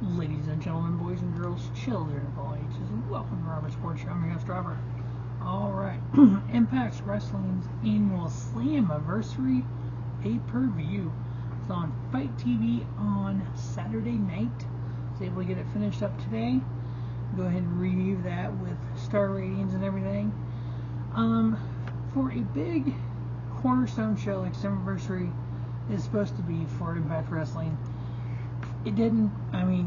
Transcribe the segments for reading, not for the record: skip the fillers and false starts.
Ladies and gentlemen, boys and girls, children of all ages, and welcome to Robert Sports Show. I'm your host, Robert. Alright, Impact Wrestling's annual Slammiversary pay-per-view. It's on Fight TV on Saturday night. I was able to get it finished up today. Go ahead and review that with star ratings and everything. For a big cornerstone show like Slammiversary is supposed to be for Impact Wrestling, it didn't. I mean,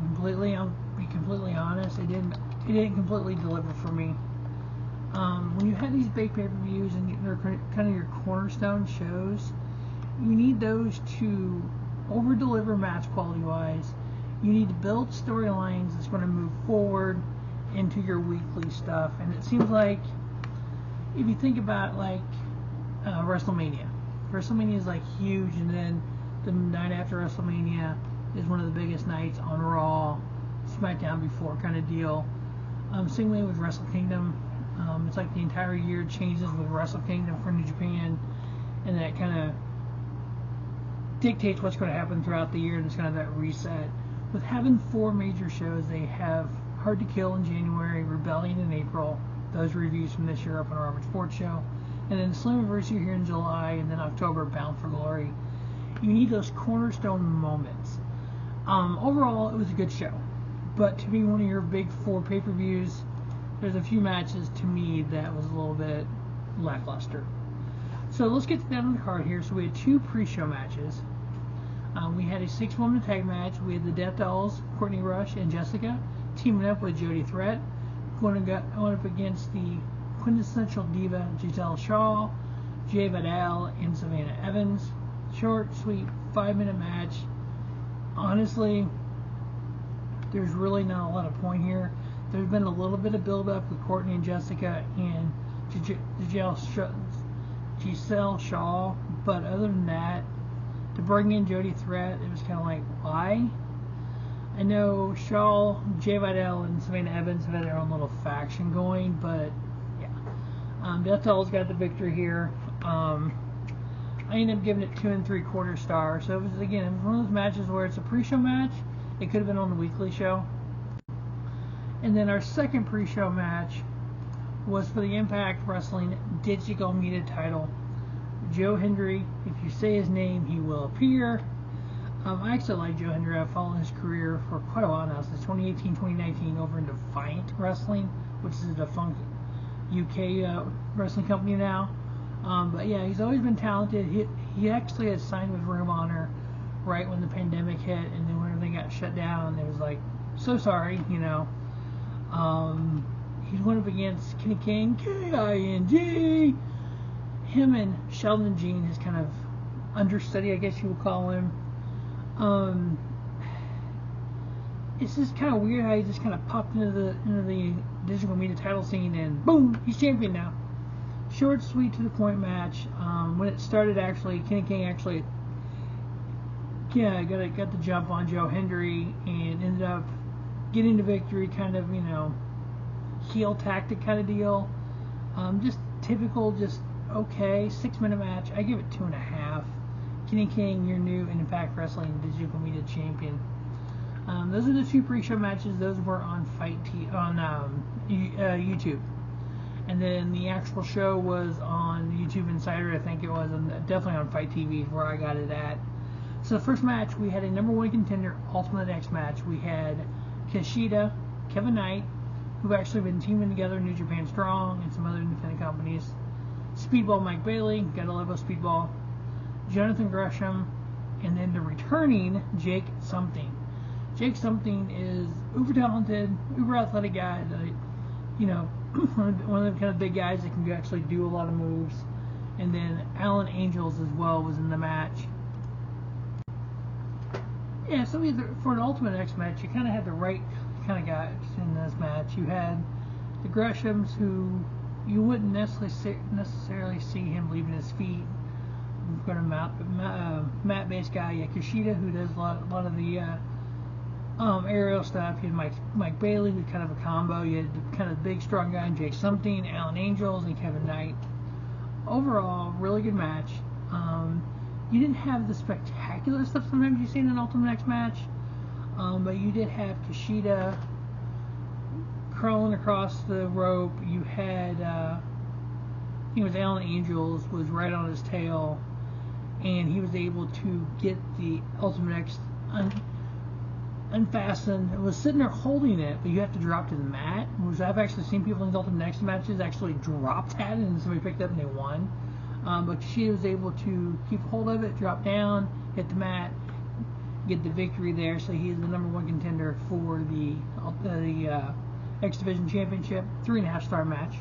I'll be completely honest. It didn't completely deliver for me. When you have these big pay-per-views and they're kind of your cornerstone shows, you need those to over-deliver match quality-wise. You need to build storylines that's going to move forward into your weekly stuff. And it seems like, if you think about like WrestleMania is like huge, and then the night after WrestleMania is one of the biggest nights on Raw, SmackDown before kind of deal. Same way with Wrestle Kingdom. It's like the entire year changes with Wrestle Kingdom for New Japan, and that kind of dictates what's going to happen throughout the year, and it's kind of that reset. With having 4 major shows, they have Hard to Kill in January, Rebellion in April, those reviews from this year up on Robert Sports Show, and then Slammiversary here in July, and then October, Bound for Glory. You need those cornerstone moments. Overall, it was a good show, but to be one of your big 4 pay-per-views, there's a few matches to me that was a little bit lackluster. So let's get down to the card here. So we had 2 pre-show matches. We had a 6-woman tag match. We had the Death Dollz, Courtney Rush and Jessicka, teaming up with Jody Threat, going up against the quintessential diva Gisele Shaw, Vidal, and Savannah Evans. Short, sweet, 5-minute match. Honestly, there's really not a lot of point here. There's been a little bit of build-up with Courtney and Jessicka and Gisele Shaw, but other than that, to bring in Jody Threat, it was kind of like, why? I know Shaw, Vidal, and Savannah Evans have had their own little faction going, but yeah. Death Dollz got the victory here. I ended up giving it 2 3/4 stars. So it was one of those matches where it's a pre-show match. It could have been on the weekly show. And then our second pre-show match was for the Impact Wrestling Digital Media title. Joe Hendry, if you say his name, he will appear. I actually like Joe Hendry. I've followed his career for quite a while now, since 2018-2019, over in Defiant Wrestling, which is a defunct UK wrestling company now. But yeah, he's always been talented. He actually had signed with Ring of Honor right when the pandemic hit, and then when everything got shut down, it was like, so sorry, you know. He went up against Kenny King, KING. Him and Sheldon Jean, his kind of understudy, I guess you would call him. It's just kind of weird how he just kind of popped into the digital media title scene, and boom, he's champion now. Short, sweet, to the point match. When it started, actually, Kenny King actually, got the jump on Joe Hendry and ended up getting the victory. Kind of, heel tactic kind of deal. Just typical, just okay. 6-minute match. I give it 2.5. Kenny King, your new Impact Wrestling Digital Media Champion. Those are the 2 pre-show matches. Those were on YouTube. And then the actual show was on YouTube Insider, I think it was, and definitely on Fight TV where I got it at. So the first match, we had a #1 contender Ultimate X match. We had KUSHIDA, Kevin Knight, who've actually been teaming together in New Japan Strong and some other independent companies. Speedball Mike Bailey, gotta love a Speedball. Jonathan Gresham, and then the returning Jake Something. Jake Something is uber talented, uber athletic guy that, one of the kind of big guys that can actually do a lot of moves. And then Alan Angels as well was in the match. Yeah, so for an Ultimate X match, you kind of had the right kind of guys in this match. You had the Greshams, who you wouldn't necessarily see him leaving his feet. We've got a mat-based guy, KUSHIDA, who does a lot of the aerial stuff. You had Mike Bailey, who's kind of a combo. You had the kind of big, strong guy, Jake Something, Alan Angels, and Kevin Knight. Overall, really good match. You didn't have the spectacular stuff sometimes you see in an Ultimate X match. But you did have KUSHIDA crawling across the rope. You had, I think it was Alan Angels was right on his tail, and he was able to get the Ultimate X unfastened. It was sitting there holding it, but you have to drop to the mat. Which I've actually seen people in the Ultimate X matches actually drop that, and somebody picked it up and they won. But she was able to keep hold of it, drop down, hit the mat, get the victory there. So he is the #1 contender for the X Division Championship. 3.5-star match.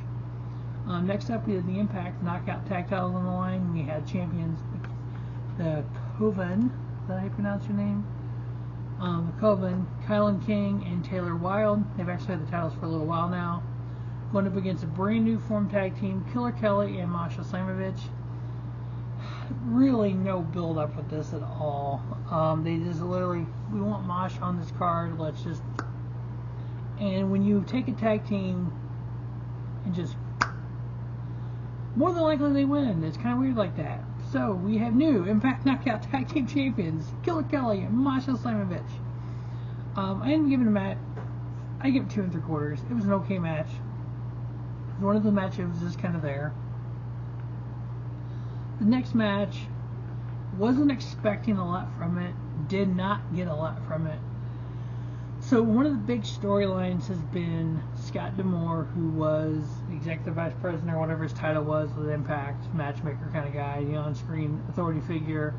Next up, we had the Impact Knockout Tag Titles on the line. We had champions, the Coven. Is that how you pronounce your name? The Coven, KiLynn King and Taylor Wilde. They've actually had the titles for a little while now. Going up against a brand new form tag team, Killer Kelly and Masha Slamovich. Really no build up with this at all. They just literally, we want Masha on this card, let's just, and when you take a tag team and just, more than likely they win. It's kind of weird like that. So we have new Impact Knockout Tag Team Champions, Killer Kelly and Masha Slamovich. I didn't give it a match. I give it 2 3/4. It was an okay match. One of the matches was just kind of there. The next match, wasn't expecting a lot from it. Did not get a lot from it. So one of the big storylines has been Scott D'Amore, who was the executive vice president or whatever his title was with Impact, matchmaker kind of guy, the on-screen authority figure.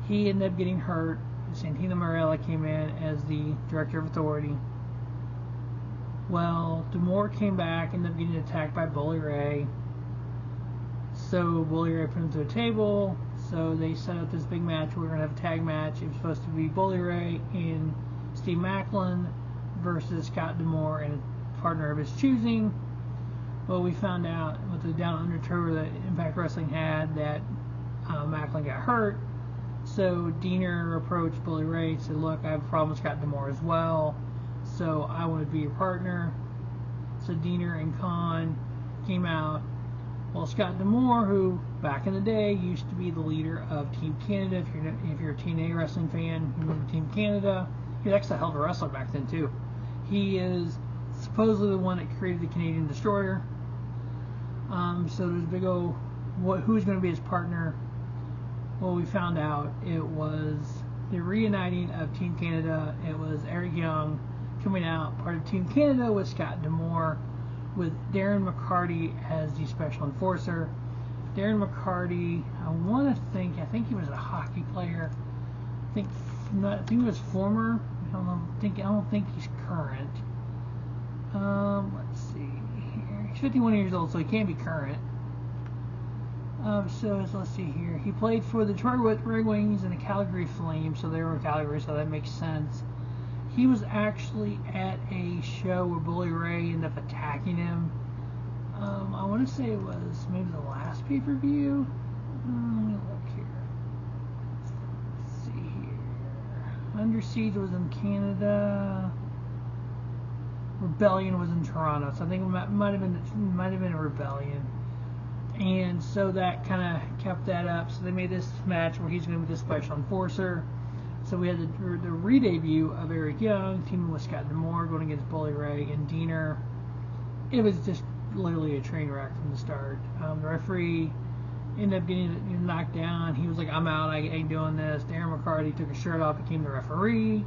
He ended up getting hurt. Santino Marella came in as the director of authority. Well, D'Amore came back, ended up getting attacked by Bully Ray. So Bully Ray put him to a table. So they set up this big match. We're going to have a tag match. It was supposed to be Bully Ray and Steve Macklin versus Scott D'Amore and a partner of his choosing. Well, we found out with the Down Under tour that Impact Wrestling had that Macklin got hurt. So Diener approached Bully Ray and said, look, I have a problem with Scott D'Amore as well. So I want to be your partner. So Diener and Khan came out. Well, Scott D'Amore, who back in the day used to be the leader of Team Canada, if you're a TNA wrestling fan, you remember Team Canada. He was actually a hell of a wrestler back then too. He is supposedly the one that created the Canadian Destroyer. So there's a big old, who's going to be his partner? Well, we found out it was the reuniting of Team Canada. It was Eric Young coming out, part of Team Canada with Scott D'Amore, with Darren McCarty as the special enforcer. Darren McCarty, I think he was a hockey player. I think he was former. I don't think he's current. Let's see here. He's 51 years old, so he can't be current. So let's see here. He played for the Detroit Red Wings and the Calgary Flames, so they were in Calgary, so that makes sense. He was actually at a show where Bully Ray ended up attacking him. I want to say it was maybe the last pay-per-view. Let me look here. Let's see here. Under Siege was in Canada. Rebellion was in Toronto, so I think it might have been a Rebellion. And so that kind of kept that up. So they made this match where he's going to be the special enforcer. So we had the re-debut of Eric Young teaming with Scott D'Amore going against Bully Ray and Diener. It was just literally a train wreck from the start. The referee ended up getting knocked down. He was like, I'm out, I ain't doing this. Darren McCarty took his shirt off, became the referee.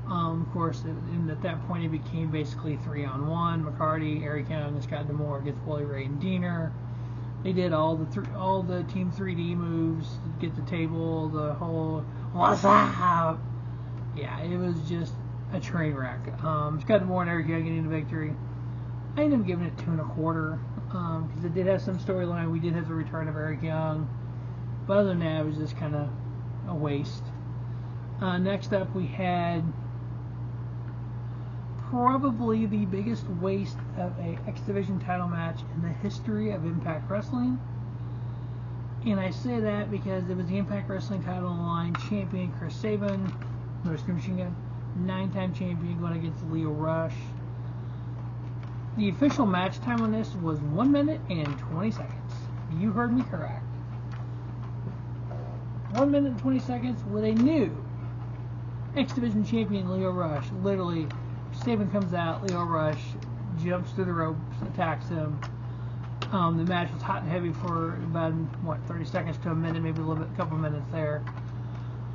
Of course, at that point it became basically 3-on-1. McCarty, Eric Young, and Scott D'Amore against Bully Ray and Diener. They did all the Team 3D moves, get the table, the whole what's up? Yeah, it was just a train wreck. Scott D'Amore and Eric Young getting the victory. I ended up giving it 2 1/4 because it did have some storyline. We did have the return of Eric Young, but other than that, it was just kind of a waste. Next up, we had probably the biggest waste of a X Division title match in the history of Impact Wrestling. And I say that because it was the Impact Wrestling title on the line. Champion Chris Sabin, Machine Gun, 9-time champion, going against Leo Rush. The official match time on this was 1 minute and 20 seconds. You heard me correct. 1 minute and 20 seconds with a new X Division champion Lio Rush. Literally, Sabin comes out, Lio Rush jumps through the ropes, attacks him. The match was hot and heavy for about, 30 seconds to a minute, maybe a couple minutes there.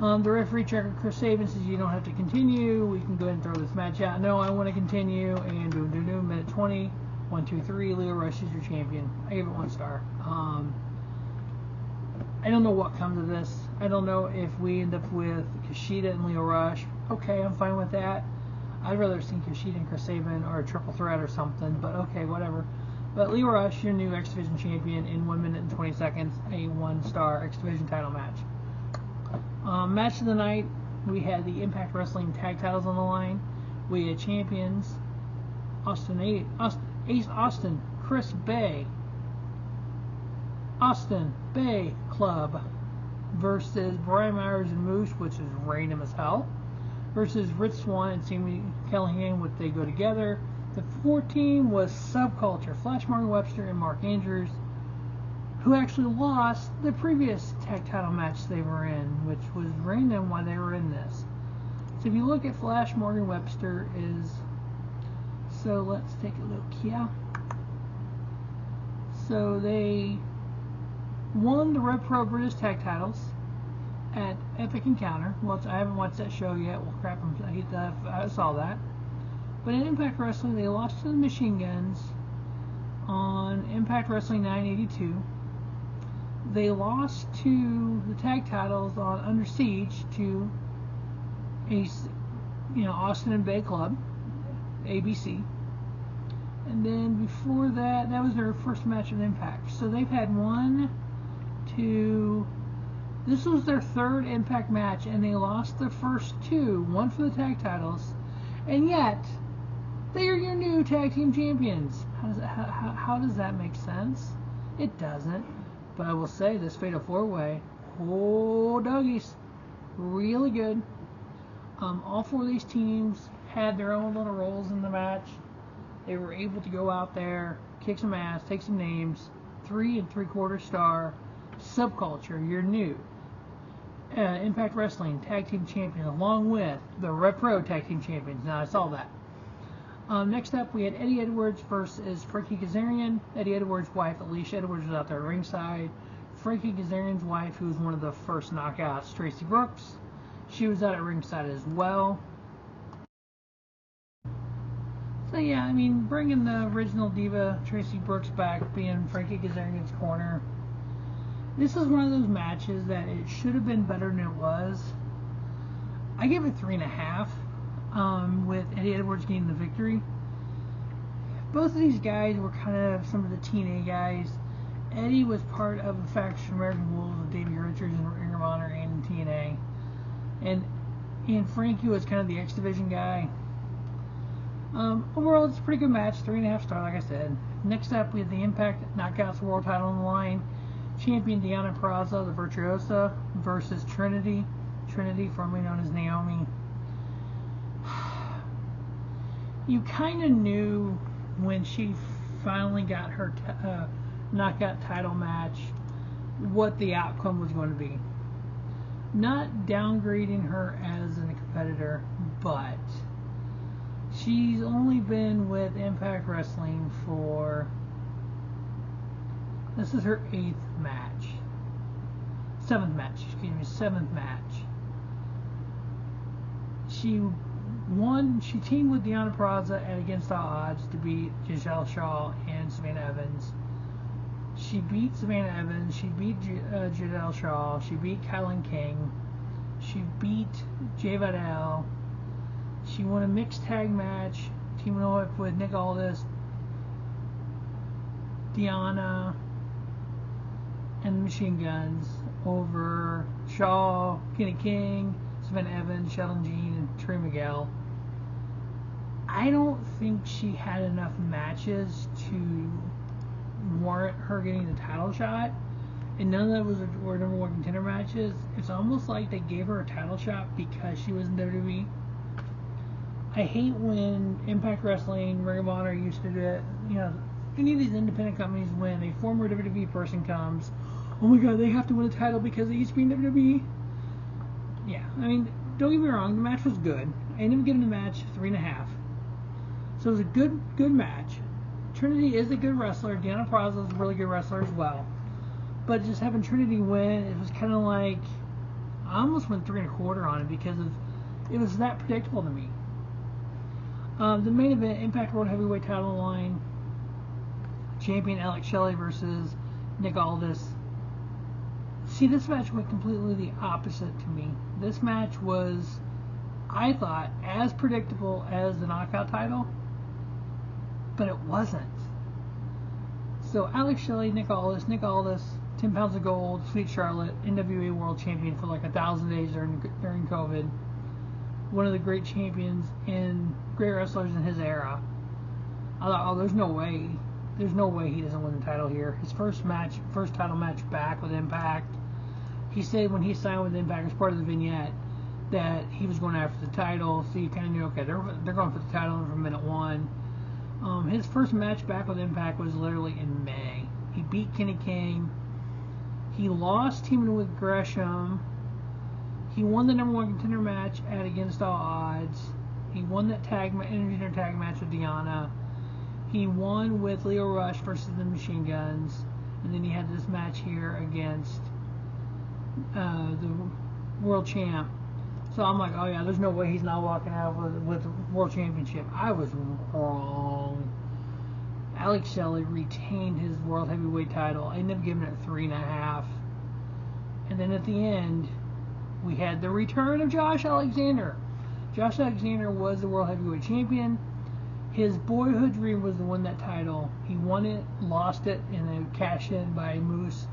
The referee checker, Chris Sabin, says you don't have to continue. We can go ahead and throw this match out. No, I want to continue. And boom, minute 20. 1, 2, 3. Lio Rush is your champion. I gave it 1 star. I don't know what comes of this. I don't know if we end up with KUSHIDA and Lio Rush. Okay, I'm fine with that. I'd rather see KUSHIDA and Chris Sabin or a triple threat or something, but okay, whatever. But Lio Rush, your new X Division champion in 1 minute and 20 seconds, a 1-star X Division title match. Match of the night, we had the Impact Wrestling tag titles on the line. We had champions Ace Austin, Chris Bay, Austin Bay Club versus Brian Myers and Moose, which is random as hell, versus Rich Swann and Sami Callihan, which they go together. The 4th team was Subculture, Flash Morgan Webster and Mark Andrews, who actually lost the previous tag title match they were in, which was random why they were in this. So if you look at Flash Morgan Webster so let's take a look here. So they won the Red Pro British tag titles at Epic Encounter. Well, I haven't watched that show yet. Well, crap, I saw that. But in Impact Wrestling, they lost to the Machine Guns on Impact Wrestling 982. They lost to the tag titles on Under Siege to Austin and Bay Club, ABC. And then before that, that was their first match of Impact. So they've had this was their 3rd Impact match, and they lost the first 2, one for the tag titles, and yet they are your new tag team champions. How does that make sense? It doesn't. But I will say this Fatal 4-Way, oh doggies, really good. All 4 of these teams had their own little roles in the match. They were able to go out there, kick some ass, take some names. 3 3/4 star Subculture, your new Impact Wrestling Tag Team Champion, along with the Red Pro Tag Team Champions. Now, I saw that. Next up, we had Eddie Edwards versus Frankie Kazarian. Eddie Edwards' wife, Alicia Edwards, was out there ringside. Frankie Kazarian's wife, who was one of the first knockouts, Tracy Brooks, she was out at ringside as well. So yeah, I mean, bringing the original diva Tracy Brooks back, being Frankie Kazarian's corner. This is one of those matches that it should have been better than it was. I gave it 3.5, with Eddie Edwards getting the victory. Both of these guys were kind of some of the TNA guys. Eddie was part of the faction American Wolves with Davey Richards and Ring of Honor and TNA. And Frankie was kind of the X Division guy. Overall, it's a pretty good match, 3.5 star, like I said. Next up, we have the Impact Knockouts World Title on the line. Champion Deonna Purrazzo, the Virtuosa, versus Trinity, formerly known as Naomi. You kind of knew when she finally got her knockout title match what the outcome was going to be. Not downgrading her as a competitor, but she's only been with Impact Wrestling for, this is her 7th match. She teamed with Deonna Purrazzo at Against All Odds to beat Gisele Shaw and Savannah Evans. She beat Savannah Evans, she beat Gisele Shaw, she beat KiLynn King, she beat Jay Vidal. She won a mixed tag match, teaming up with Nick Aldis, Deonna, and the Machine Guns over Shaw, Kenny King, Savannah Evans, Sheldon Jean, and Trey Miguel. I don't think she had enough matches to warrant her getting the title shot, and none of those were number 1 contender matches. It's almost like they gave her a title shot because she was in WWE. I hate when Impact Wrestling, Ring of Honor used to do it. Any of these independent companies, when a former WWE person comes, oh my god, they have to win a title because they used to be in WWE. Yeah, I mean, don't get me wrong, the match was good. I ended up giving the match 3.5. So it was a good match. Trinity is a good wrestler. Deanna Praza is a really good wrestler as well. But just having Trinity win, it was kind of like, I almost went 3.25 on it because it was that predictable to me. The main event, Impact World Heavyweight Title line, champion Alex Shelley versus Nick Aldis. See, this match went completely the opposite to me. This match was, I thought, as predictable as the Knockout title, but it wasn't. So Alex Shelley, Nick Aldis, 10 pounds of gold, Sweet Charlotte, NWA World Champion for like 1,000 days during COVID. One of the great champions and great wrestlers in his era. I thought, oh, there's no way he doesn't win the title here. His first title match back with Impact. He said when he signed with Impact as part of the vignette that he was going after the title, so you kind of knew, okay, they're going for the title from minute one. His first match back with Impact was literally in May. He beat Kenny King. He lost teaming with Gresham. He won the #1 contender match at Against All Odds. He won that intergender tag match with Deanna. He won with Leo Rush versus the Machine Guns. And then he had this match here against the World Champ. So I'm like, oh yeah, there's no way he's not walking out with the World Championship. I was wrong. Alex Shelley retained his World Heavyweight title. I ended up giving it 3.5. And then at the end, we had the return of Josh Alexander. Josh Alexander was the World Heavyweight Champion. His boyhood dream was to win that title. He won it, lost it, and then cashed in by Moose.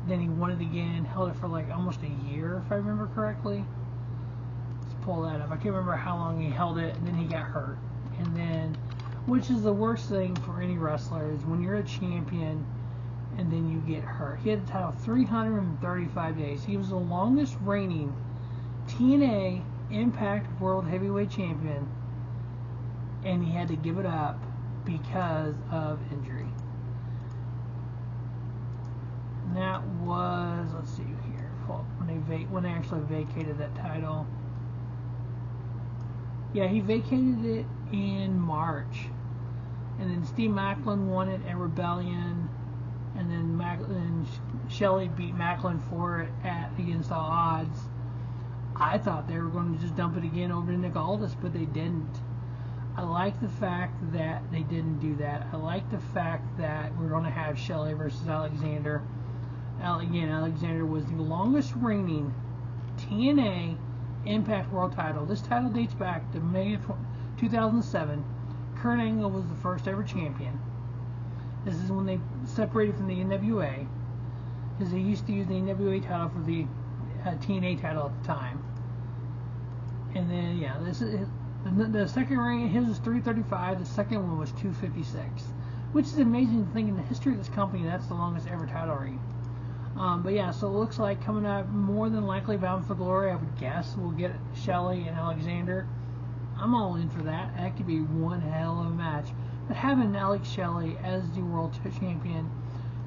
Then he won it again, held it for like almost a year, if I remember correctly. Let's pull that up. I can't remember how long he held it, and then he got hurt. And then, which is the worst thing for any wrestler, is when you're a champion and then you get hurt. He had the title 335 days. He was the longest reigning TNA Impact World Heavyweight Champion, and he had to give it up because of injury. And that was, let's see here, when they actually vacated that title. Yeah, he vacated it in March. And then Steve Macklin won it at Rebellion. And then Shelley beat Macklin for it at Against All Odds. I thought they were going to just dump it again over to Nick Aldis, but they didn't. I like the fact that they didn't do that. I like the fact that we're going to have Shelley versus Alexander. Again, Alexander was the longest reigning TNA Impact World title. This title dates back to May of 2007. Kurt Angle was the first ever champion. This is when they separated from the NWA, because they used to use the NWA title for the TNA title at the time. And then, yeah, this is the second ring. His was 335. The second one was 256, which is amazing to think in the history of this company that's the longest ever title reign. But yeah, so it looks like coming up more than likely Bound for Glory, I would guess we'll get Shelley and Alexander. I'm all in for that. That could be one hell of a match. But having Alex Shelley as the world champion,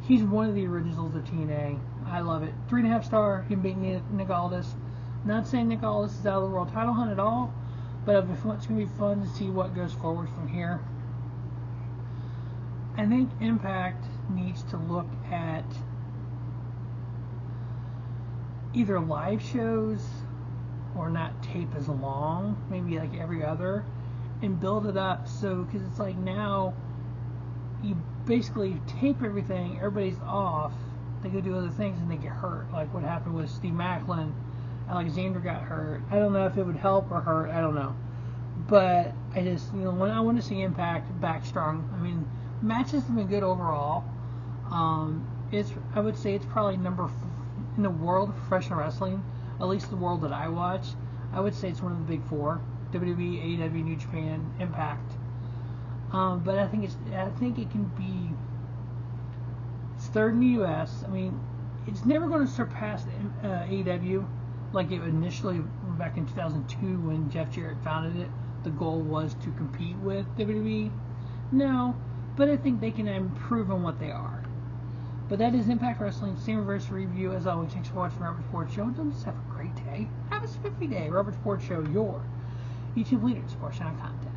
he's one of the originals of TNA. I love it. 3.5 star. Him beating Nick Aldis. Not saying Nick Aldis is out of the world title hunt at all, but it's going to be fun to see what goes forward from here. I think Impact needs to look at either live shows or not tape as long, maybe like every other, and build it up. So, because it's like now you basically tape everything, everybody's off, they go do other things and they get hurt, like what happened with Steve Macklin. Alexander got hurt. I don't know if it would help or hurt, I don't know, but I just, I want to see Impact back strong. I mean, matches have been good overall. I would say it's probably in the world of professional wrestling, at least the world that I watch, I would say it's one of the big four: WWE, AEW, New Japan, Impact. But I think it can be third in the U.S. I mean, it's never going to surpass AEW like it initially back in 2002 when Jeff Jarrett founded it. The goal was to compete with WWE. No, but I think they can improve on what they are. But that is Impact Wrestling Slammiversary review. As always, thanks for watching Robert Sports Show. Just have a great day. Have a spiffy day. Robert Sports Show, your YouTube leader in sports channel content.